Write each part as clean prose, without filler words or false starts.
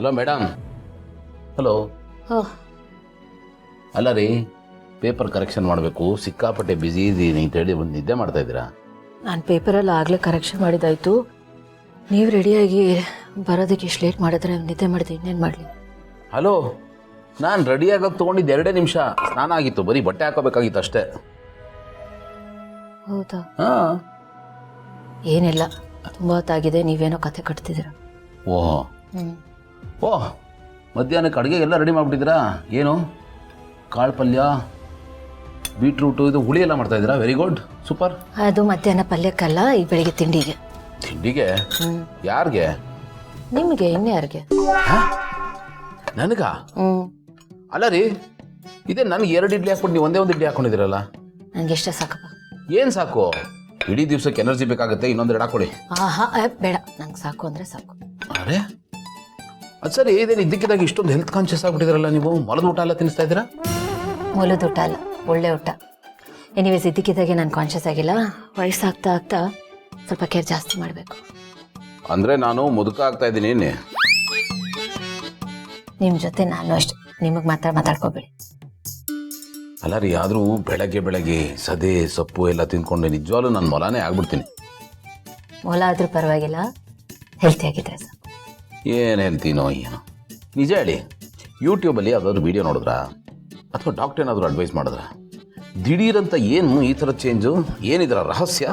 Hello madam. Hello. ಓಹ್, ಅಲ್ಲ ರೀ, paper correction ಮಾಡಬೇಕು, ಸಿಕ್ಕಾಪಟ್ಟೆ ಬ್ಯುಸಿ ಇದ್ದೀನಿ ಅಂತ ಹೇಳಿ ಒಂದು ನಿದ್ದೆ ಮಾಡ್ತಾ ಇದ್ದೀರಾ? ನಾನು ಪೇಪರಲ್ಲಿ ಆಗಲೇ ಕರೆಕ್ಷನ್ ಮಾಡಿದ್ದಾಯಿತು. ನೀವು ರೆಡಿಯಾಗಿ ಬರೋದಕ್ಕೆ ಇಷ್ಟು ಲೇಟ್ ಮಾಡಿದ್ರೆ ನಿದ್ದೆ ಮಾಡಿದೆ, ಇನ್ನೇನು ಮಾಡಲಿ? ಹಲೋ, ನಾನು ರೆಡಿಯಾಗೋದು ತೊಗೊಂಡಿದ್ದು 2 ನಿಮಿಷ. ಸ್ನಾನ ಆಗಿತ್ತು, ಬರೀ ಬಟ್ಟೆ ಹಾಕೋಬೇಕಾಗಿತ್ತು ಅಷ್ಟೇ. ಹೌದಾ? ಹಾಂ. ಏನಿಲ್ಲ, ತುಂಬ ಹೊತ್ತಾಗಿದೆ, ನೀವೇನೋ ಕತೆ ಕಟ್ತಿದ್ದೀರ. ಓಹ್ ಓಹ್, ಮಧ್ಯಾಹ್ನಕ್ಕೆ ಅಡುಗೆ ಎಲ್ಲ ರೆಡಿ ಮಾಡಿಬಿಟ್ಟಿದ್ದೀರಾ? ಏನು ಕಾಳು ಪಲ್ಯ, ಬೀಟ್ರೂಟು, ಇದು ಹುಳಿ ಎಲ್ಲ ಮಾಡ್ತಾಯಿದ್ದೀರಾ? Very good, super. ಅದು ಮಧ್ಯಾಹ್ನ ಪಲ್ಯಕ್ಕಲ್ಲ, ಈಗ ಬೆಳಿಗ್ಗೆ ತಿಂಡಿಗೆ. ತಿಂಡಿಗೆ? ಯಾರಿಗೆ? ನಿಮಗೆ, ಇನ್ಯಾರಿಗೆ? ನನಗ? ಅಲ್ಲ ರೀ, ಇದೇ ನನಗೆ 2 ಇಡ್ಲಿ ಹಾಕ್ಬಿಟ್ಟು ನೀವು ಒಂದೇ ಒಂದು ಇಡ್ಲಿ ಹಾಕ್ಕೊಂಡಿದ್ದೀರಲ್ಲ? ನನಗೆ ಎಷ್ಟೇ ಸಾಕಪ್ಪ. ಏನು ಸಾಕು? ಇಡೀ ದಿವ್ಸಕ್ಕೆ ಎನರ್ಜಿ ಬೇಕಾಗುತ್ತೆ, ಇನ್ನೊಂದು 2 ಹಾಕ್ಕೊಳ್ಳಿ. ಆಹಾ, ಬೇಡ, ನಂಗೆ ಸಾಕು ಅಂದರೆ ಸಾಕು. ಅರೆ ಅದು ಸರಿ, ಇದೇನು ಇದ್ದಕ್ಕಿದ್ದಾಗ ಇಷ್ಟೊಂದು ಹೆಲ್ತ್ ಕಾನ್ಷಿಯಸ್ ಆಗಿಬಿಟ್ಟಿದ್ರಲ್ಲ ನೀವು? ಮೊಲದ ಊಟ ಎಲ್ಲ ತಿನ್ನಿಸ್ತಾ ಇದ್ದೀರಾ? ಮೊಲದ ಊಟ ಅಲ್ಲ, ಒಳ್ಳೆ ಊಟ. ಎನಿವೇಸ್, ಇದ್ದಕ್ಕಿದ್ದಾಗೆ ನಾನು ಕಾನ್ಷಿಯಸ್ ಆಗಿಲ್ಲ. ವಯಸ್ಸಾಗ್ತಾ ಆಗ್ತಾ ಸ್ವಲ್ಪ ಕೇರ್ ಜಾಸ್ತಿ ಮಾಡಬೇಕು. ಅಂದರೆ ನಾನು ಮುದುಕ ಆಗ್ತಾ ಇದ್ದೀನಿ. ನಿಮ್ಮ ಜೊತೆ ನಾನು ಅಷ್ಟೆ, ನಿಮಗೆ ಮಾತಾಡ್ಕೋಬೇಡಿ. ಅಲ್ಲ ರೀ, ಆದರೂ ಬೆಳಗ್ಗೆ ಸದೆ ಸೊಪ್ಪು ಎಲ್ಲ ತಿಂದ್ಕೊಂಡು ನಿಜವಾಗ್ಲೂ ನಾನು ಮೊಲನೇ ಆಗ್ಬಿಡ್ತೀನಿ. ಮೊಲ ಆದರೂ ಪರವಾಗಿಲ್ಲ, ಹೆಲ್ತಿಯಾಗಿದ್ರೆ ಸಾಕು. ಏನು ಹೇಳ್ತೀನೋ ಏನೋ. ನಿಜ ಹೇಳಿ, ಯೂಟ್ಯೂಬಲ್ಲಿ ಯಾವುದಾದ್ರು ವೀಡಿಯೋ ನೋಡಿದ್ರಾ ಅಥವಾ ಡಾಕ್ಟರ್ ಏನಾದರೂ ಅಡ್ವೈಸ್ ಮಾಡಿದ್ರಾ? ದಿಢೀರಂತ ಏನು ಈ ಥರ ಚೇಂಜು? ಏನಿದ್ರ ರಹಸ್ಯ?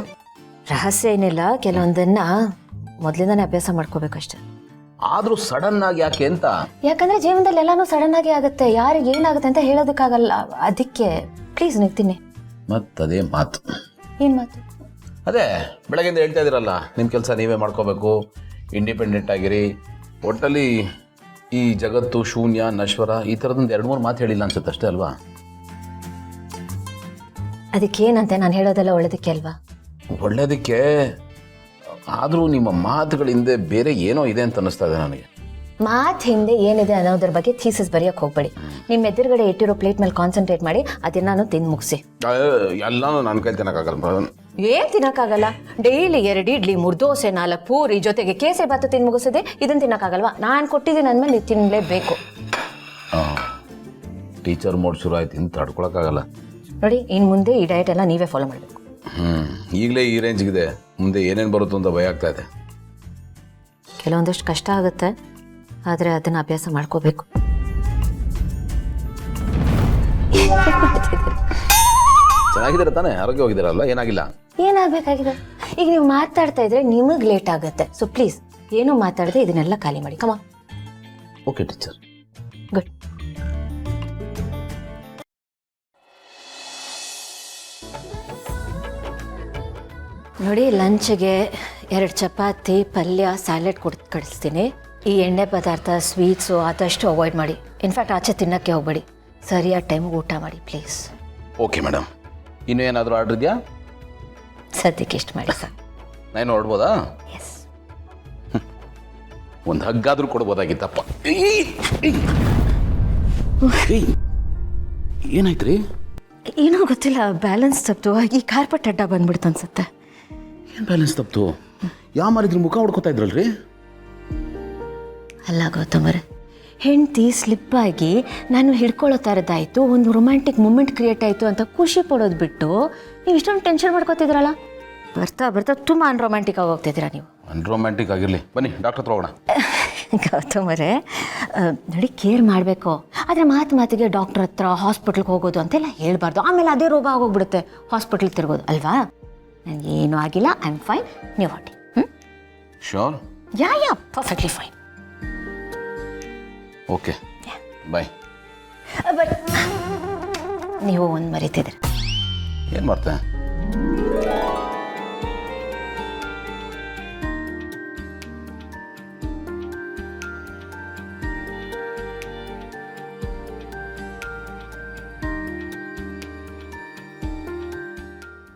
ರಹಸ್ಯ ಏನಿಲ್ಲ, ಕೆಲವೊಂದನ್ನು ಮೊದಲಿಂದಾನೇ ಅಭ್ಯಾಸ ಮಾಡ್ಕೋಬೇಕಷ್ಟೆ. ಆದರೂ ಸಡನ್ ಆಗಿ ಯಾಕೆ ಅಂತ? ಯಾಕಂದರೆ ಜೀವನದಲ್ಲಿ ಎಲ್ಲನೂ ಸಡನ್ ಆಗಿ ಆಗುತ್ತೆ, ಯಾರಿಗೆ ಏನಾಗುತ್ತೆ ಅಂತ ಹೇಳೋದಕ್ಕಾಗಲ್ಲ. ಅದಕ್ಕೆ ಪ್ಲೀಸ್ ನೀವು ತಿನ್ನಿ. ಮತ್ತದೇ ಮಾತು. ಏನು ಮಾತು? ಅದೇ ಬೆಳಗ್ಗೆಯಿಂದ ಹೇಳ್ತಾ ಇದ್ದೀರಲ್ಲ, ನಿಮ್ಮ ಕೆಲಸ ನೀವೇ ಮಾಡ್ಕೋಬೇಕು, ಇಂಡಿಪೆಂಡೆಂಟ್ ಆಗಿರಿ, ಒಟ್ಟಲ್ಲಿ ಈ ಜಗತ್ತು ಶೂನ್ಯ ನಶ್ವರ, ಈ ಥರದೊಂದು 2-3 ಮಾತು ಹೇಳಿಲ್ಲ ಅನ್ಸುತ್ತೆ ಅಷ್ಟೇ ಅಲ್ವಾ? ಅದಕ್ಕೇನಂತೆ, ನಾನು ಹೇಳೋದೆಲ್ಲ ಒಳ್ಳೇದಕ್ಕೆ ಅಲ್ವಾ? ಒಳ್ಳೇದಕ್ಕೆ. ಆದರೂ ನಿಮ್ಮ ಮಾತುಗಳ ಹಿಂದೆ ಬೇರೆ ಏನೋ ಇದೆ ಅಂತ ಅನ್ನಿಸ್ತಾ ಇದೆ ನನಗೆ. ಮಾತು ಹಿಂದೆ ಏನಿದೆ ಅನ್ನೋದ್ರ ಬಗ್ಗೆ ಥೀಸಸ್ ಬರೆಯೋಕೆ ಹೋಗ್ಬೇಡಿ. ನಿಮ್ಮ ಎದುರುಗಡೆ ಇಟ್ಟಿರೋ ಪ್ಲೇಟ್ ಮೇಲೆ ಕಾನ್ಸಂಟ್ರೇಟ್ ಮಾಡಿ, ಅದನ್ನ ತಿಂದು ಮುಗಿಸಿ. ಎಲ್ಲನೂ ನನ್ನ ಕೈ ತಿನ್ನೋಕ್ಕಾಗಲ್ಲ. ಏನ್ ತಿನ್ನಕ್ಕಾಗಲ್ಲ? ಡೈಲಿ 2 ಇಡ್ಲಿ, 3 ದೋಸೆ, 4 ಪೂರಿ, ಜೊತೆಗೆ ಕೇಸರಿ ಬಾತು ತಿಂದು ಮುಗಿಸಿದೆ. ಇದನ್ನ ತಿನ್ನಕ್ಕಾಗಲ್ವಾ? ನಾನು ಕೊಟ್ಟಿದ್ದೀನಿ ಅಂದ್ಮೇಲೆ ನೀವು ತಿನ್ನಲೇಬೇಕು. ಟೀಚರ್ ಮೋಡ್ ಶುರು ಆಯ್ತು, ಇನ್ನು ತಡ್ಕೊಳಕ್ಕಾಗಲ್ಲ ನೋಡಿ. ಇನ್ನು ಮುಂದೆ ಈ ಡಯಟ್ ಎಲ್ಲ ನೀವೇ ಫಾಲೋ ಮಾಡಬೇಕು. ಈಗಲೇ ಈ ರೇಂಜ್ಗಿದೆ, ಮುಂದೆ ಏನೇನು ಬರುತ್ತೋ ಅಂತ ಭಯ ಆಗ್ತಾ ಇದೆ. ಕೆಲವೊಂದಷ್ಟು ಕಷ್ಟ ಆಗುತ್ತೆ, ಆದರೆ ಅದನ್ನು ಅಭ್ಯಾಸ ಮಾಡ್ಕೋಬೇಕು. ಚೆನ್ನಾಗಿದ್ದೀರ ತಾನೇ? ಆರೋಗ್ಯವಾಗಿದ್ದೀರಲ್ವ? ಏನಾಗಿಲ್ಲ? ಏನಾಗಬೇಕಾಗಿದೆ? ಈಗ ನೀವು ಮಾತಾಡ್ತಾ ಇದ್ರೆ ನಿಮಗೆ ಲೇಟ್ ಆಗುತ್ತೆ. ಸೊ ಪ್ಲೀಸ್ ಏನೂ ಮಾತಾಡದೆ ಇದನ್ನೆಲ್ಲ ಖಾಲಿ ಮಾಡಿ. ಕಮ. Okay teacher. ಗುಡ್. ನೋಡಿ, ಲಂಚ್ಗೆ 2 ಚಪಾತಿ, ಪಲ್ಯ, ಸ್ಯಾಲೆಡ್ ಕಳಿಸ್ತೀನಿ. ಈ ಎಣ್ಣೆ ಪದಾರ್ಥ, ಸ್ವೀಟ್ಸು ಆದಷ್ಟು ಅವಾಯ್ಡ್ ಮಾಡಿ. ಇನ್ಫ್ಯಾಕ್ಟ್ ಆಚೆ ತಿನ್ನೋಕ್ಕೆ ಹೋಗ್ಬೇಡಿ. ಸರಿಯಾದ ಟೈಮ್ಗೆ ಊಟ ಮಾಡಿ ಪ್ಲೀಸ್. Okay madam. ಇನ್ನೂ ಏನಾದರೂ ಆರ್ಡ್ರ್ ಇದೆಯಾ? ಸದ್ಯಕ್ಕೆ ಇಷ್ಟು ಮಾಡಿ ಸರ್. ನಾನು ಹೊರಡ್ಬೋದಾ? ಎಸ್. ಒಂದು ಹಗ್ಗಾದರೂ ಕೊಡ್ಬೋದಾಗಿತ್ತಪ್ಪ. ಏನಾಯ್ತು ರೀ? ಏನೋ ಗೊತ್ತಿಲ್ಲ, ಬ್ಯಾಲೆನ್ಸ್ ತಪ್ಪಿತು. ಈ ಕಾರ್ಪೆಟ್ ಅಡ್ಡ ಬಂದ್ಬಿಡ್ತು ಅನ್ಸುತ್ತೆ. ಏನು ಬ್ಯಾಲೆನ್ಸ್ ತಪ್ಪಿತು? ಯಾವ ಮಾರಿದ್ರು ಮುಖ ಹೊಡ್ಕೋತಾ ಇದ್ರಲ್ರಿ? ಅಲ್ಲ ಗೌತಮರೇ, ಹೆಂಡತಿ ಸ್ಲಿಪ್ಪಾಗಿ ನಾನು ಹಿಡ್ಕೊಳ್ಳೋ ಥರದ್ದಾಯಿತು, ಒಂದು ರೊಮ್ಯಾಂಟಿಕ್ ಮೂಮೆಂಟ್ ಕ್ರಿಯೇಟ್ ಆಯಿತು ಅಂತ ಖುಷಿ ಪಡೋದು ಬಿಟ್ಟು ನೀವು ಇಷ್ಟೊಂದು ಟೆನ್ಷನ್ ಮಾಡ್ಕೋತಿದ್ರಲ್ಲ. ಬರ್ತಾ ಬರ್ತಾ ತುಂಬ ಅನ್ರೊಮ್ಯಾಂಟಿಕ್ ಆಗಿ ಹೋಗ್ತಿದ್ದೀರಾ ನೀವು. ಅನ್ರೊಮ್ಯಾಂಟಿಕ್ ಆಗಿರಲಿ, ಬನ್ನಿ ಡಾಕ್ಟರ್ ಹತ್ರ ಹೋಗೋಣ. ಗೌತಮರೇ, ನೋಡಿ, ಕೇರ್ ಮಾಡಬೇಕು. ಆದರೆ ಮಾತಿಗೆ ಡಾಕ್ಟರ್ ಹತ್ರ, ಹಾಸ್ಪಿಟ್ಲ್ಗೆ ಹೋಗೋದು ಅಂತೆಲ್ಲ ಹೇಳ್ಬಾರ್ದು. ಆಮೇಲೆ ಅದೇ ರೋಗ ಆಗೋಗ್ಬಿಡುತ್ತೆ, ಹಾಸ್ಪಿಟ್ಲಿಗೆ ತಿರ್ಗೋದು ಅಲ್ವಾ? ನನಗೇನು ಆಗಿಲ್ಲ, ಐ ಆಮ್ ಫೈನ್. ನೀವು ಹೊಟ್ಟಿ. Sure? Yeah perfectly fine. Okay, bye. But ನೀವು ಒಂದು ಮರೀತಿದ್ರಿ. ಏನು ಮಾಡ್ತೆ?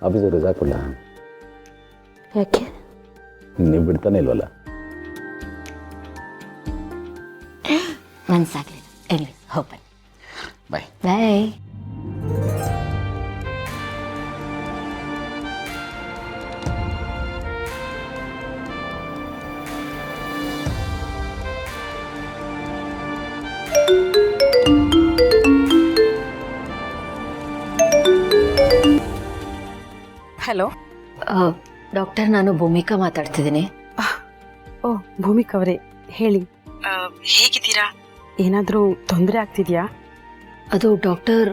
ಆಫೀಸು ರಜಾ ಕೊಡಲ್ಲ? ಯಾಕೆ? ನೀವು ಬಿಡ್ತಾನೆ ಇಲ್ವಲ್ಲ? ಮನಸ್ಸಾಗಲಿಲ್ಲ. ಎನಿವೆ, ಹೋಗ್ಬನ್ನಿ. ಬಾಯ್. ಬಾಯ್. ಹಲೋ. ಡಾಕ್ಟರ್, ನಾನು ಭೂಮಿಕಾ ಮಾತಾಡ್ತಿದ್ದೀನಿ. ಓ ಭೂಮಿಕಾ ಅವರೇ, ಹೇಳಿ. ಹೇಗಿದ್ದೀರಾ? ಏನಾದರೂ ತೊಂದರೆ ಆಗ್ತಿದ್ಯಾ? ಅದು ಡಾಕ್ಟರ್,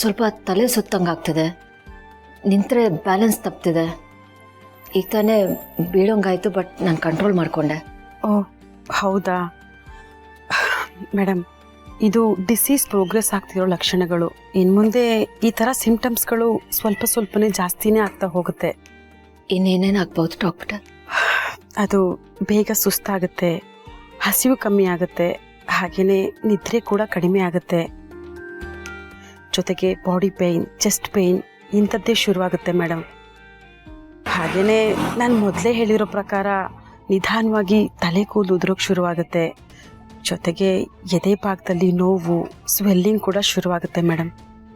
ಸ್ವಲ್ಪ ತಲೆ ಸುತ್ತಂಗಾಗ್ತಿದೆ, ನಿಂತರೆ ಬ್ಯಾಲೆನ್ಸ್ ತಪ್ತಿದೆ. ಈಗ ತಾನೇ ಬೀಳೋಂಗಾಯ್ತು, ಬಟ್ ನಾನು ಕಂಟ್ರೋಲ್ ಮಾಡಿಕೊಂಡೆ. ಓ ಹೌದಾ ಮೇಡಮ್, ಇದು ಡಿಸೀಸ್ ಪ್ರೋಗ್ರೆಸ್ ಆಗ್ತಿರೋ ಲಕ್ಷಣಗಳು. ಇನ್ನು ಮುಂದೆ ಈ ಥರ ಸಿಂಪ್ಟಮ್ಸ್ಗಳು ಸ್ವಲ್ಪನೇ ಜಾಸ್ತಿನೇ ಆಗ್ತಾ ಹೋಗುತ್ತೆ. ಇನ್ನೇನೇನು ಆಗ್ಬೋದು ಡಾಕ್ಟರ್? ಅದು ಬೇಗ ಸುಸ್ತಾಗುತ್ತೆ, ಹಸಿವು ಕಮ್ಮಿ ಆಗುತ್ತೆ, ಹಾಗೆಯೇ ನಿದ್ರೆ ಕೂಡ ಕಡಿಮೆ ಆಗುತ್ತೆ. ಜೊತೆಗೆ ಬಾಡಿ ಪೇಯ್ನ್, ಚೆಸ್ಟ್ ಪೇಯ್ನ್ ಇಂಥದ್ದೇ ಶುರುವಾಗುತ್ತೆ ಮೇಡಮ್. ಹಾಗೆಯೇ ನಾನು ಮೊದಲೇ ಹೇಳಿರೋ ಪ್ರಕಾರ ನಿಧಾನವಾಗಿ ತಲೆ ಕೂದಲು ಉದುರೋಕ್ಕೆ ಶುರುವಾಗುತ್ತೆ. ಜೊತೆಗೆ ಎದೆ ಭಾಗದಲ್ಲಿ ನೋವು, ಸ್ವೆಲ್ಲಿಂಗ್ ಕೂಡ ಶುರುವಾಗುತ್ತೆ ಮೇಡಮ್.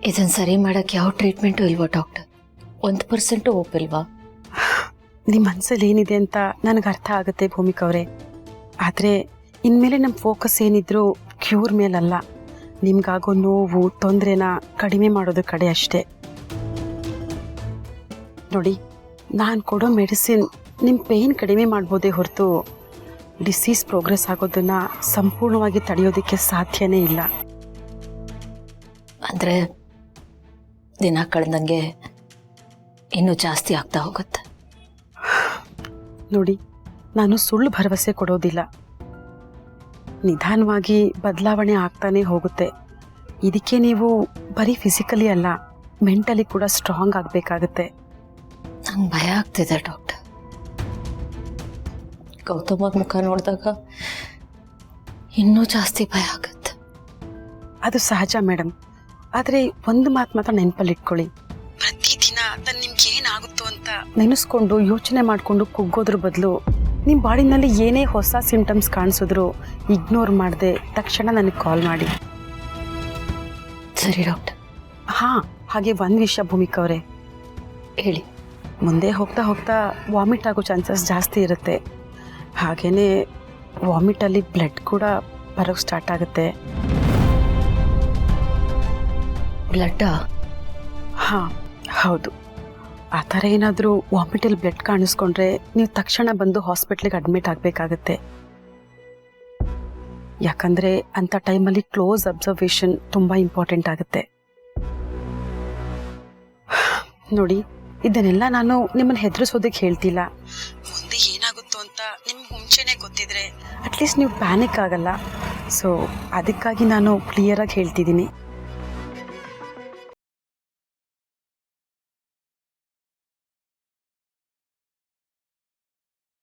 ಇದನ್ನು ಸರಿ ಮಾಡೋಕ್ಕೆ ಯಾವ ಟ್ರೀಟ್ಮೆಂಟು ಇಲ್ವಾ ಡಾಕ್ಟರ್? 1% ಒಪ್ಪಿಲ್ವಾ? ನಿಮ್ಮ ಮನಸ್ಸಲ್ಲಿ ಏನಿದೆ ಅಂತ ನನಗೆ ಅರ್ಥ ಆಗುತ್ತೆ ಭೂಮಿಕಾ ಅವರೇ. ಆದರೆ ಇನ್ಮೇಲೆ ನಮ್ಮ ಫೋಕಸ್ ಏನಿದ್ರು ಕ್ಯೂರ್ ಮೇಲಲ್ಲ, ನಿಮ್ಗಾಗೋ ನೋವು ತೊಂದರೆನ ಕಡಿಮೆ ಮಾಡೋದ್ರ ಕಡೆ ಅಷ್ಟೇ. ನೋಡಿ, ನಾನು ಕೊಡೋ ಮೆಡಿಸಿನ್ ನಿಮ್ಮ ಪೇಯ್ನ್ ಕಡಿಮೆ ಮಾಡ್ಬೋದೇ ಹೊರತು ಡಿಸೀಸ್ ಪ್ರೋಗ್ರೆಸ್ ಆಗೋದನ್ನು ಸಂಪೂರ್ಣವಾಗಿ ತಡೆಯೋದಕ್ಕೆ ಸಾಧ್ಯನೇ ಇಲ್ಲ. ಅಂದರೆ ದಿನ ಕಳೆದಂಗೆ ಇನ್ನೂ ಜಾಸ್ತಿ ಆಗ್ತಾ ಹೋಗುತ್ತೆ. ನೋಡಿ, ನಾನು ಸುಳ್ಳು ಭರವಸೆ ಕೊಡೋದಿಲ್ಲ. ನಿಧಾನವಾಗಿ ಬದಲಾವಣೆ ಆಗ್ತಾನೆ ಹೋಗುತ್ತೆ. ಇದಕ್ಕೆ ನೀವು ಬರೀ ಫಿಸಿಕಲಿ ಅಲ್ಲ, ಮೆಂಟಲಿ ಕೂಡ ಸ್ಟ್ರಾಂಗ್ ಆಗಬೇಕಾಗತ್ತೆ. ನಂಗೆ ಭಯ ಆಗ್ತಿದೆ ಡಾಕ್ಟರ್. ಗೌತಮ್ ಅವ್ರ ಮುಖ ನೋಡಿದಾಗ ಇನ್ನೂ ಜಾಸ್ತಿ ಭಯ ಆಗುತ್ತೆ. ಅದು ಸಹಜ ಮೇಡಮ್. ಆದರೆ ಒಂದು ಮಾತು ಮಾತ್ರ ನೆನಪಲ್ಲಿ ಇಟ್ಕೊಳ್ಳಿ, ಪ್ರತಿದಿನ ನಿಮ್ಗೆ ಏನಾಗುತ್ತೋ ಅಂತ ನೆನೆಸ್ಕೊಂಡು ಯೋಚನೆ ಮಾಡಿಕೊಂಡು ಕುಗ್ಗೋದ್ರ ಬದಲು ನಿಮ್ಮ ಬಾಡಿನಲ್ಲಿ ಏನೇ ಹೊಸ ಸಿಂಪ್ಟಮ್ಸ್ ಕಾಣಿಸಿದ್ರು ಇಗ್ನೋರ್ ಮಾಡದೆ ತಕ್ಷಣ ನನಗೆ ಕಾಲ್ ಮಾಡಿ. ಸರಿ ಡಾಕ್ಟರ್. ಹಾಂ, ಹಾಗೆ ಒಂದು ವಿಷಯ ಭೂಮಿಕಾ ಅವರೇ, ಹೇಳಿ. ಮುಂದೆ ಹೋಗ್ತಾ ಹೋಗ್ತಾ ವಾಮಿಟ್ ಆಗೋ ಚಾನ್ಸಸ್ ಜಾಸ್ತಿ ಇರುತ್ತೆ. ಹಾಗೆಯೇ ವಾಮಿಟಲ್ಲಿ ಬ್ಲಡ್ ಕೂಡ ಬರೋಕ್ಕೆ ಸ್ಟಾರ್ಟ್ ಆಗುತ್ತೆ. ಬ್ಲಡ್ಡಾ? ಹಾಂ ಹೌದು. ಆ ಥರ ಏನಾದರೂ ವಾಮಿಟಲ್ಲಿ ಬ್ಲಡ್ ಕಾಣಿಸ್ಕೊಂಡ್ರೆ ನೀವು ತಕ್ಷಣ ಬಂದು ಹಾಸ್ಪಿಟ್ಲಿಗೆ ಅಡ್ಮಿಟ್ ಆಗಬೇಕಾಗತ್ತೆ. ಯಾಕಂದರೆ ಅಂಥ ಟೈಮಲ್ಲಿ ಕ್ಲೋಸ್ ಅಬ್ಸರ್ವೇಷನ್ ತುಂಬ ಇಂಪಾರ್ಟೆಂಟ್ ಆಗುತ್ತೆ. ನೋಡಿ, ಇದನ್ನೆಲ್ಲ ನಾನು ನಿಮ್ಮನ್ನು ಹೆದರಿಸೋದಕ್ಕೆ ಹೇಳ್ತಿಲ್ಲ. ಮುಂದೆ ಏನಾಗುತ್ತೋ ಅಂತ ನಿಮ್ಗೆ ಮುಂಚೆನೇ ಗೊತ್ತಿದ್ರೆ ಅಟ್ಲೀಸ್ಟ್ ನೀವು ಪ್ಯಾನಿಕ್ ಆಗಲ್ಲ. ಸೊ ಅದಕ್ಕಾಗಿ ನಾನು ಕ್ಲಿಯರಾಗಿ ಹೇಳ್ತಿದ್ದೀನಿ.